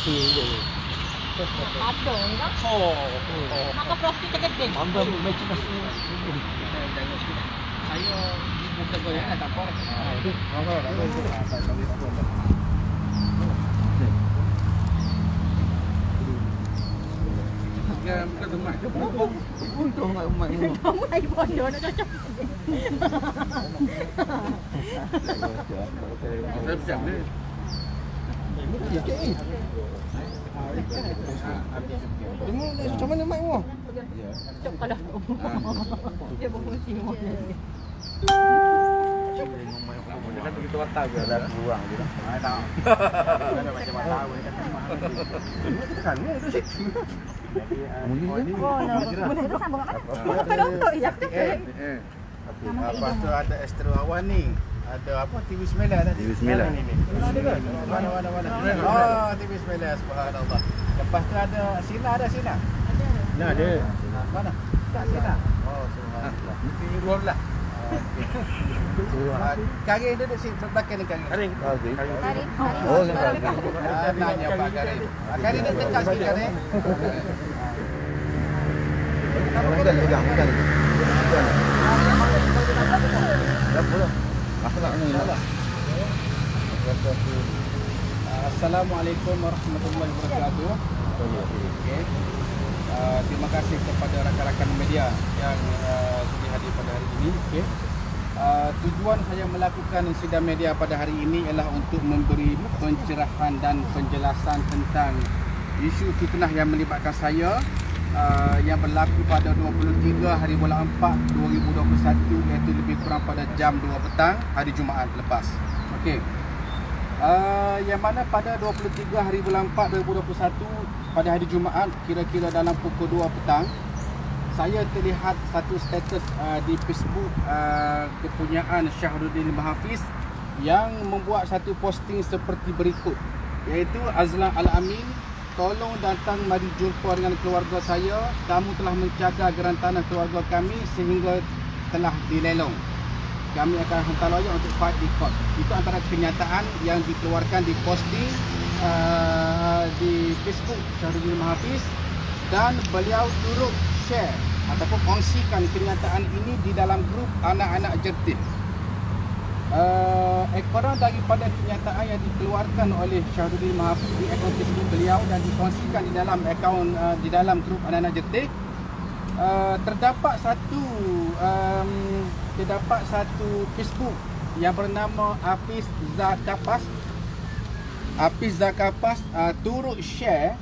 Pasti je. Ada enggak? Maka plastik gede. Ambil macam pasti. Saya bukan goyang tak apa. Ya, bukan teman. Untung tak umat ni. Kamu lagi bodoh nak cocok. Saya siap ni. Macam mana mic mu? Cocok kalau. Dia berfungsi semua. Dia kan begitu watak biar dah buang dia. Tak. Ada macam-macam tahu ni kan. Kan itu situ. Boleh tu sambung apa? Kalau untuk ya. Lepas tu ada Astro Awan ni. Ada apa TV Sembilan tadi? TV Sembilan. Mana? Oh, TV Sembilan, subhanallah. Lepas tu ada Sina, ada Sina. Nah, ada. Mana? Tak Sina. Oh, subhanallah. Ini luar lah. Karin duduk sini belakang ni Karin. Karin. Hari. Oh, Karin. Nanya Pak Karin. Karin dia dekat sikit Karin. Pegang. Dah pula. Aku nak ni. Assalamualaikum warahmatullahi wabarakatuh. Okay. Terima kasih kepada rakan-rakan media yang sudi hadir pada hari ini. Okay. Tujuan saya melakukan sidang media pada hari ini ialah untuk memberi pencerahan dan penjelasan tentang isu fitnah yang melibatkan saya yang berlaku pada 23 hari bulan 4 2021, iaitu lebih kurang pada jam 2 petang hari Jumaat lepas. Okey. Yang mana pada 23 hari bulan 4 2021 pada hari Jumaat kira-kira dalam pukul 2 petang, saya terlihat satu status di Facebook kepunyaan Syahrudin Mahafiz yang membuat satu posting seperti berikut, iaitu Azlan Al-Amin, tolong datang mari jumpa dengan keluarga saya. Kamu telah menjaga geran tanah keluarga kami sehingga telah dilelong. Kami akan hantar lawyer untuk fight di court. Itu antara kenyataan yang dikeluarkan di posting di Facebook Syahrudin Mahafiz, dan beliau turut share ataupun kongsikan kenyataan ini di dalam grup anak-anak Jertin. Ekoran daripada kenyataan yang dikeluarkan oleh Syahrudin Mahafiz di akaun Facebook beliau dan dikongsikan di dalam akaun di dalam grup anak-anak Jertik, terdapat satu Facebook yang bernama Hafiz Zakapas turut share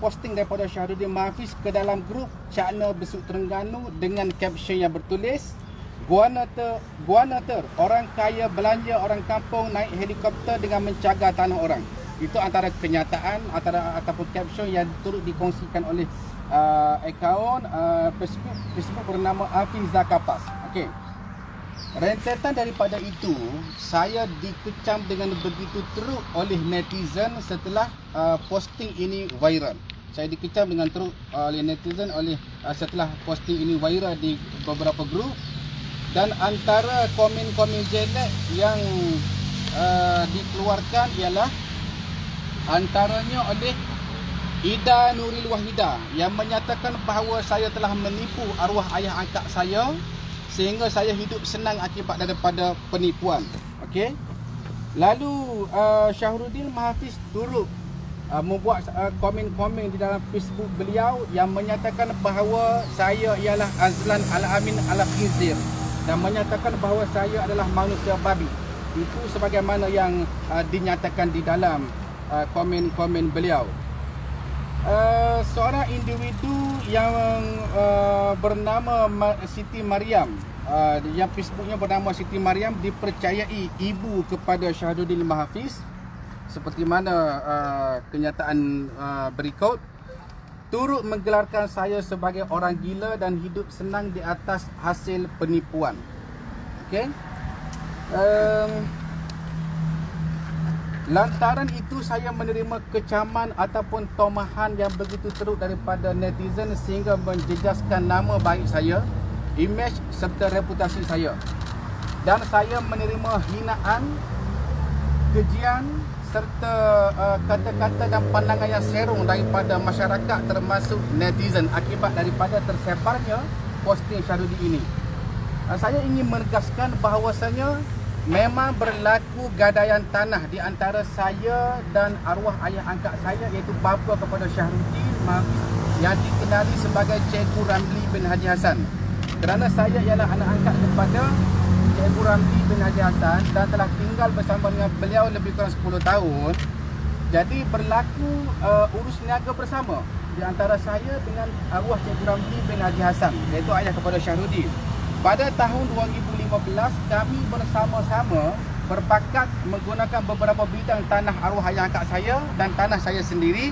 posting daripada Syahrudin Mahafiz ke dalam grup Cakna Besuk Terengganu dengan caption yang bertulis, Guanater, orang kaya belanja orang kampung naik helikopter dengan mencagar tanah orang. Itu antara kenyataan ataupun caption yang turut dikongsikan oleh akaun Facebook bernama Hafiz Zakapas. Okey. Rentetan daripada itu, saya dikecam dengan begitu teruk oleh netizen setelah posting ini viral. Saya dikecam dengan teruk oleh netizen setelah posting ini viral di beberapa grup. Dan antara komen-komen jelek yang dikeluarkan ialah antaranya oleh Ida Nuril Wahida yang menyatakan bahawa saya telah menipu arwah ayah angkat saya sehingga saya hidup senang akibat daripada penipuan. Okey. Lalu Syahrudin Mahafiz turut membuat komen-komen di dalam Facebook beliau yang menyatakan bahawa saya ialah Azlan Al-Amin Al-Khinzir dan menyatakan bahawa saya adalah manusia babi. Itu sebagaimana yang dinyatakan di dalam komen-komen beliau. Seorang individu yang bernama Siti Mariam, yang Facebooknya bernama Siti Mariam, dipercayai ibu kepada Syahrudin Mahafiz, seperti mana kenyataan berikut, turut menggelarkan saya sebagai orang gila dan hidup senang di atas hasil penipuan. Okey. Lantaran itu saya menerima kecaman ataupun tomahan yang begitu teruk daripada netizen sehingga menjejaskan nama baik saya, imej serta reputasi saya. Dan saya menerima hinaan, kejian serta kata-kata dan pandangan yang serong daripada masyarakat termasuk netizen akibat daripada tersebarnya posting Syahrudin ini. Saya ingin menegaskan bahawasanya memang berlaku gadaian tanah di antara saya dan arwah ayah angkat saya, iaitu bapa kepada Syahrudin yang dikenali sebagai Cikgu Ramli bin Haji Hassan. Kerana saya ialah anak angkat kepada Cikgu Ramli bin Haji Hassan dan telah tinggal bersama dengan beliau lebih kurang 10 tahun. Jadi berlaku urus niaga bersama di antara saya dengan arwah Cikgu Ramli bin Haji Hassan, iaitu ayah kepada Syahrudin. Pada tahun 2015, kami bersama-sama berpakat menggunakan beberapa bidang tanah arwah ayah angkat saya dan tanah saya sendiri.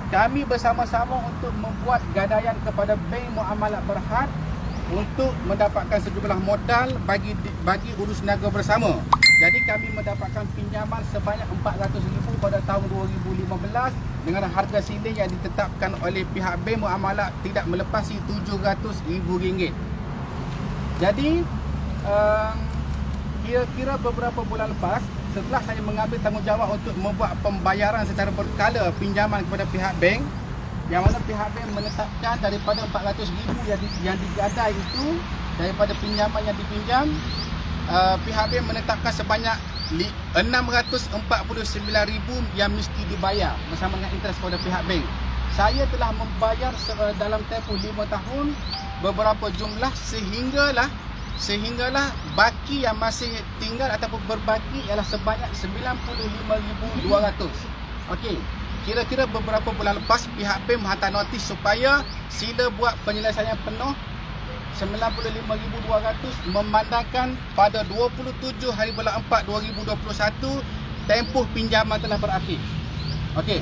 Kami bersama-sama untuk membuat gadaian kepada Bank Muamalat Berhad untuk mendapatkan sejumlah modal bagi urus niaga bersama. Jadi kami mendapatkan pinjaman sebanyak RM400,000 pada tahun 2015 dengan harga siling yang ditetapkan oleh pihak Bank Muamalat tidak melepasi RM700,000. Jadi kira-kira beberapa bulan lepas, setelah saya mengambil tanggungjawab untuk membuat pembayaran secara berkala pinjaman kepada pihak bank, yang mana pihak bank menetapkan daripada RM400,000 yang digadai itu, daripada pinjaman yang dipinjam, pihak bank menetapkan sebanyak RM649,000 yang mesti dibayar bersama dengan interest kepada pihak bank. Saya telah membayar dalam tempoh 5 tahun beberapa jumlah sehinggalah baki yang masih tinggal ataupun berbaki ialah sebanyak RM95,200. Okey, kira-kira beberapa bulan lepas pihak bank menghantar notis supaya sila buat penyelesaian penuh RM95,200 memandangkan pada 27 hari bulan 4 2021 tempoh pinjaman telah berakhir. Okey,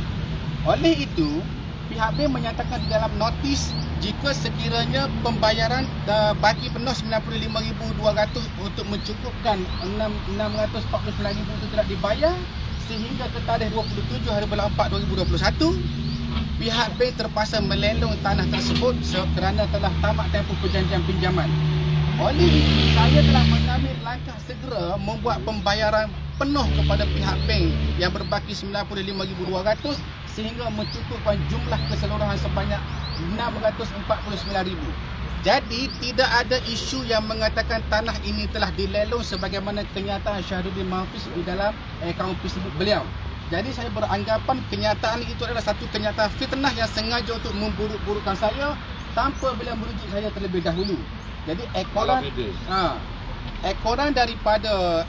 oleh itu pihak bank menyatakan di dalam notis jika sekiranya pembayaran baki penuh RM95,200 untuk mencukupkan RM649,000 itu tidak dibayar sehingga ke tarikh 27 hari bulan 4 2021, pihak bank terpaksa melelong tanah tersebut kerana telah tamat tempoh perjanjian pinjaman. Oleh itu, saya telah mengambil langkah segera membuat pembayaran penuh kepada pihak bank yang berbaki RM95,200 sehingga mencukupkan jumlah keseluruhan sebanyak RM649,000. Jadi tidak ada isu yang mengatakan tanah ini telah dilelong sebagaimana kenyataan Syahrudin Mahfiz di dalam akaun Facebook beliau. Jadi saya beranggapan kenyataan itu adalah satu kenyataan fitnah yang sengaja untuk memburuk-burukkan saya tanpa beliau merujuk saya terlebih dahulu. Jadi ekoran daripada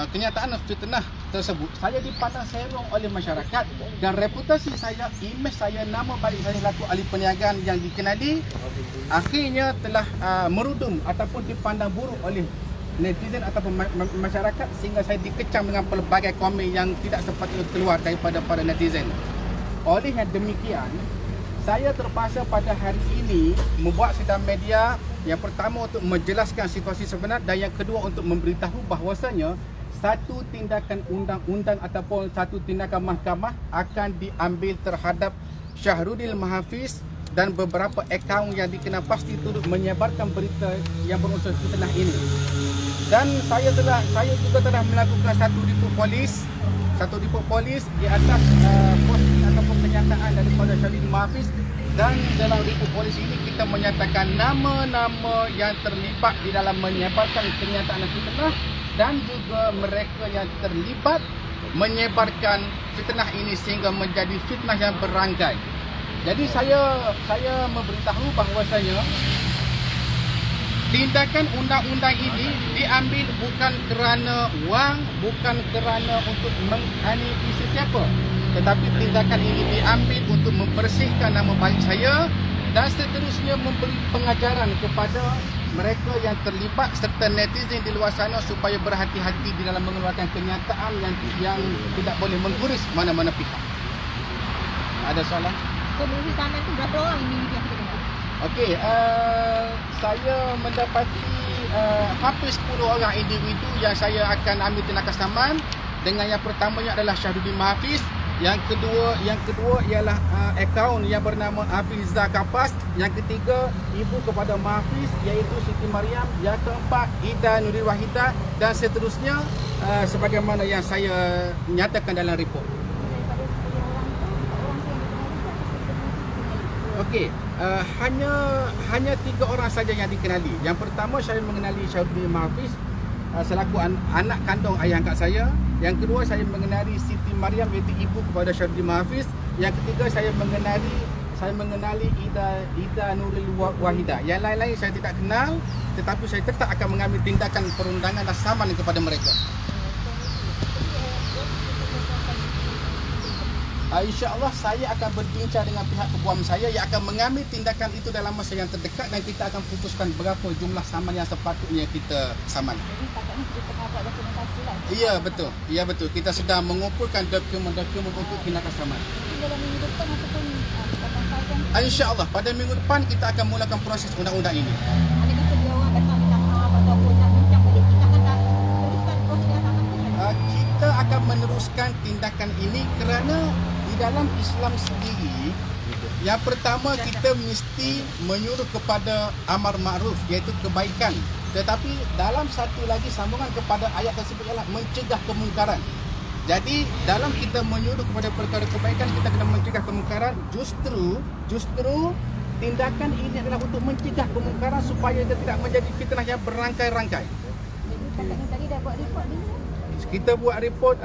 kenyataan fitnah tersebut, saya dipandang serong oleh masyarakat dan reputasi saya, imej saya, nama baik saya selaku ahli perniagaan yang dikenali akhirnya telah merudum ataupun dipandang buruk oleh netizen ataupun masyarakat sehingga saya dikecam dengan pelbagai komen yang tidak sepatutnya keluar daripada para netizen. Oleh yang demikian, saya terpaksa pada hari ini membuat sidang media, yang pertama untuk menjelaskan situasi sebenar dan yang kedua untuk memberitahu bahawasanya satu tindakan undang-undang ataupun satu tindakan mahkamah akan diambil terhadap Syahrudin Mahfiz dan beberapa akaun yang dikenal pasti turut menyebarkan berita yang berunsur fitnah ini. Dan saya juga telah melakukan satu report polis di atas posting ataupun kenyataan daripada Syahrudin Mahfiz, dan dalam report polis ini kita menyatakan nama-nama yang terlibat di dalam menyebarkan kenyataan fitnah dan juga mereka yang terlibat menyebarkan fitnah ini sehingga menjadi fitnah yang berangkai. Jadi saya memberitahu bahawasanya tindakan undang-undang ini diambil bukan kerana wang, bukan kerana untuk menganiaya sesiapa, tetapi tindakan ini diambil untuk membersihkan nama baik saya dan seterusnya memberi pengajaran kepada mereka yang terlibat serta netizen di luar sana supaya berhati-hati di dalam mengeluarkan kenyataan yang tidak boleh mengguris mana-mana pihak. Ada soalan? Penghuni tanah itu berapa orang ini yang kita dengar? Okey, saya mendapati hampir 10 orang individu yang saya akan ambil tindakan saman. Dengan yang pertamanya adalah Syahrudin Mahfiz, Yang kedua ialah akaun yang bernama Hafiza Kapas. Yang ketiga, ibu kepada Mahafiz iaitu Siti Mariam. Yang keempat, Ida Nuril Wahidah dan seterusnya sebagaimana yang saya nyatakan dalam report. Okey, hanya 3 orang saja yang dikenali. Yang pertama, saya mengenali Syahrudin Mahafiz selaku anak kandung ayah angkat saya. Yang kedua, saya mengenali Siti Mariam iaitu ibu kepada Syahrudin Mahafiz. Yang ketiga, saya mengenali Ida Nuril Wahidah. Yang lain-lain saya tidak kenal, tetapi saya tetap akan mengambil tindakan perundangan dan saman kepada mereka. InsyaAllah saya akan berbincang dengan pihak peguam saya yang akan mengambil tindakan itu dalam masa yang terdekat dan kita akan putuskan berapa jumlah saman yang sepatutnya kita saman. Jadi patutnya kita tengah buat dokumentasi lah. Ya betul, ya betul. Kita sedang mengumpulkan dokumen-dokumen untuk tindakan saman. Dalam minggu depan ataupun akan sahaja. InsyaAllah pada minggu depan kita akan mulakan proses undang-undang ini. Ada kata dia orang datang minta maaf ataupun nak bincang balik, kita akan teruskan proses yang sama tu kan? Kita akan meneruskan tindakan ini kerana di dalam Islam sendiri, yang pertama kita mesti menyuruh kepada amar ma'ruf iaitu kebaikan. Tetapi dalam satu lagi sambungan kepada ayat tersebut ialah mencegah kemungkaran. Jadi dalam kita menyuruh kepada perkara kebaikan, kita kena mencegah kemungkaran. Justru tindakan ini adalah untuk mencegah kemungkaran supaya dia tidak menjadi fitnah yang berangkai-rangkai. Jadi patutnya tadi dah buat report ni. Kita buat report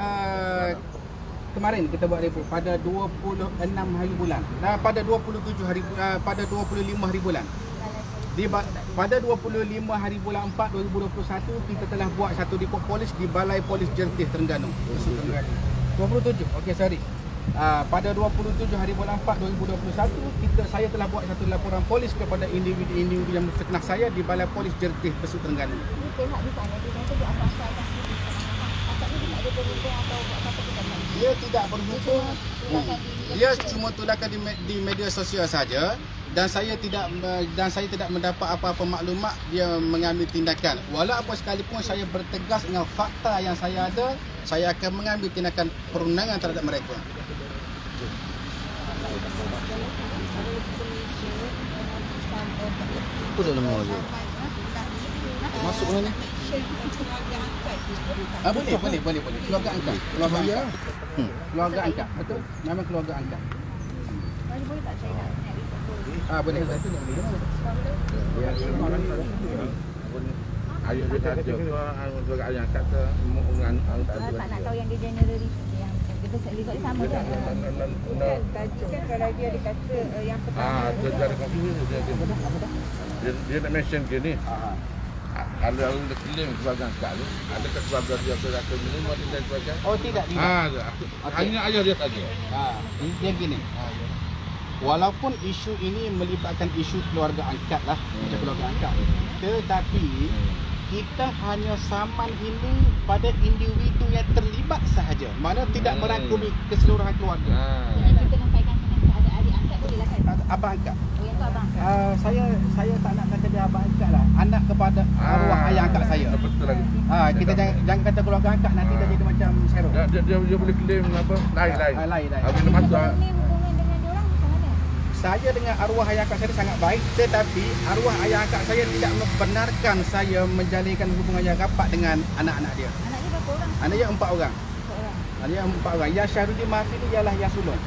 kemarin kita buat report pada 26 hari bulan. Dan pada 27 hari pada 25 hari bulan. Pada 25 hari bulan 4 2021 kita telah buat satu report polis di Balai Polis Jertih Terengganu. 27. Okey, sorry. Pada 27 hari bulan 4 2021 saya telah buat satu laporan polis kepada individu-individu yang memfitnah saya di Balai Polis Jertih Besut Terengganu. Ini pihak di sana dia kata buat apa-apa dah. Patutnya dia tak ada berhubung atau buat apa-apa kita tak. Dia tidak berhubung. Dia cuma tularkan di media sosial saja dan saya tidak mendapat apa-apa maklumat dia mengambil tindakan. Walau apa sekalipun saya bertegas dengan fakta yang saya ada, saya akan mengambil tindakan perundangan terhadap mereka. Apa dalam lagi? Masuk mana ni? Boleh. Keluarga angkat. Keluarga angkat. Betul? Memang keluarga angkat. Boleh tak saya nak report? Boleh. Ayah dia kata orang ayah kata Tak nak tahu yang dia generally yang dia besar sama kan? Bukan tajuk kan kalau dia kata yang pertama. dia ada konflik dia nak mention gini. Ada orang dah claim keluarga angkat tu. Adakah keluarga dia rasa minum atau tidak keluarga? Oh tidak. Hanya ayah dia saja. Dia gini. Walaupun isu ini melibatkan isu keluarga angkat lah, keluarga angkat. Tetapi kita hanya saman ini pada individu yang terlibat sahaja. Mana tidak merangkumi keseluruhan keluarga. Jadi kita nampaikan kepada adik angkat boleh lah kan? Abang angkat. Oh yang tu abang angkat. Saya tak nak kata dia abang angkat lah. Anak kepada arwah ayah angkat saya. Betul lagi. Kita jangan kata keluarga angkat, nanti dia jadi macam serong. Dia boleh claim apa? Lain. Lain. Bila masuk Ni hubungan dengan dia orang macam mana? Saya dengan arwah ayah angkat saya sangat baik, tetapi arwah ayah angkat saya tidak membenarkan saya menjalinkan hubungan yang rapat dengan anak-anak dia. Anak dia berapa orang? Anak dia 4 orang. 4 orang. Anak dia 4 orang. Yang Syahrudin Mahafiz ni ialah yang sulung.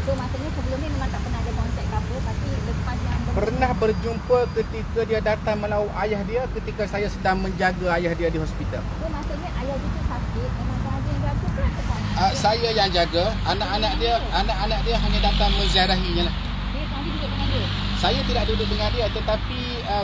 So maksudnya sebelum ni memang tak pernah ada kontak ke apa, tapi lepas yang Pernah berjumpa ketika dia datang melaut ayah dia ketika saya sedang menjaga ayah dia di hospital. So maksudnya ayah dia tu sakit, memang sahaja yang jaga ke ataupun? Saya yang jaga, anak-anak dia hanya datang menziarahinya lah. Dia tadi duduk dengan dia? Saya tidak duduk dengan dia, tetapi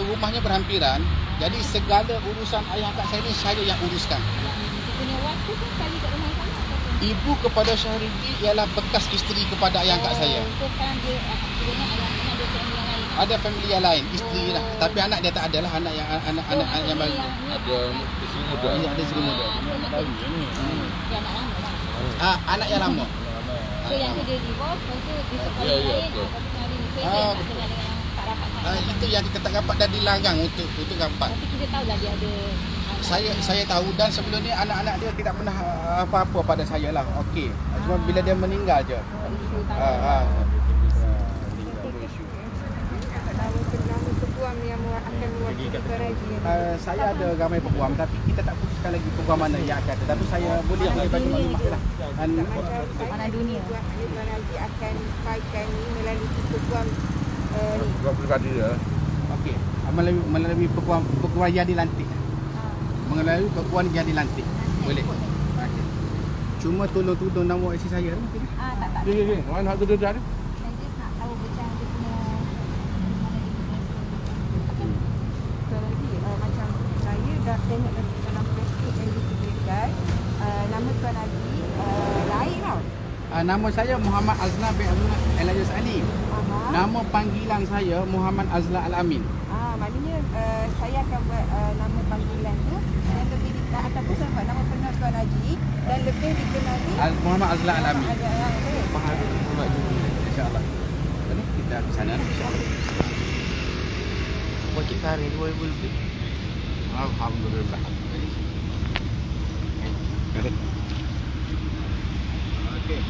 rumahnya berhampiran. Jadi segala urusan ayah angkat saya ni saya yang uruskan. Dia punya waktu tu sekali kat rumah sana ataupun? Ibu kepada Syahrudin ialah bekas isteri kepada ayah angkat saya. So sekarang dia akhirnya ayah ada family yang lain? Ada family yang lain, isteri lah. Tapi anak dia tak ada lah, anak yang baru. ada isteri muda. Ada isteri muda. Dia anak lama lah. Anak yang lama. So yang tu dia divorce, lepas tu dia sekolah Ya, lain, betul. lepas tu hari ni so dia tak kenal dengan yang tak rapat sangat. Itu yang kita tak rapat dan dilarang untuk rapat. Tapi kita tahu lah dia ada anak. Saya tahu dan sebelum ni anak-anak dia tidak pernah apa-apa pada saya lah. Okey. Cuma bila dia meninggal je. Isu tak Ah, ada. Nama peguam yang akan mewakili Karaji. Saya ada ramai peguam tapi kita tak putuskan lagi peguam mana yang akan. Tetapi saya boleh bagi maklumat lah. Mana dunia. Tuan Haji akan sampaikan ni melalui peguam ni. Kau pribadi ya. Okey. Melalui peguam yang dilantik. Melalui peguam yang dilantik. Boleh. Okey. Cuma tolong nama isteri saya mungkin. Tak. Ya. Mana hak tu dia ada? Saya just nak tahu macam dia punya Tuan Haji, macam saya dah tengok dalam Facebook yang disediakan, nama Tuan Haji lain tau. Nama saya Muhammad Azla bin Abdullah Elias Ali. Nama panggilan saya Muhammad Azla Al-Amin. Maknanya saya akan buat nama panggilan tu yang lebih ataupun saya buat nama benar Tuan Haji dan lebih dikenali Muhammad Azla Al-Amin. Faham. InsyaAllah. Jadi kita ke sana insyaAllah. Wajib hari 2000 lebih. Alhamdulillah. Okey.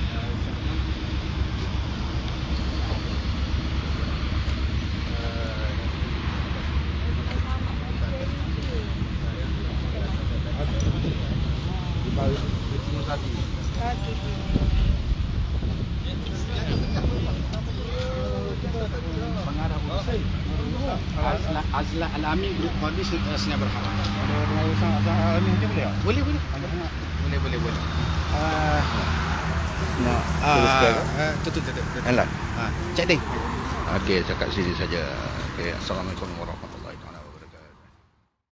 Pengarah Hussein Azla Al-Amin Group Kodi Senia Berhad. Ada usaha ni je boleh tak? Boleh. Boleh. Tutup. Alah. Cek deh. Okey, cakap sini saja. Okey, assalamualaikum warahmatullahi wabarakatuh.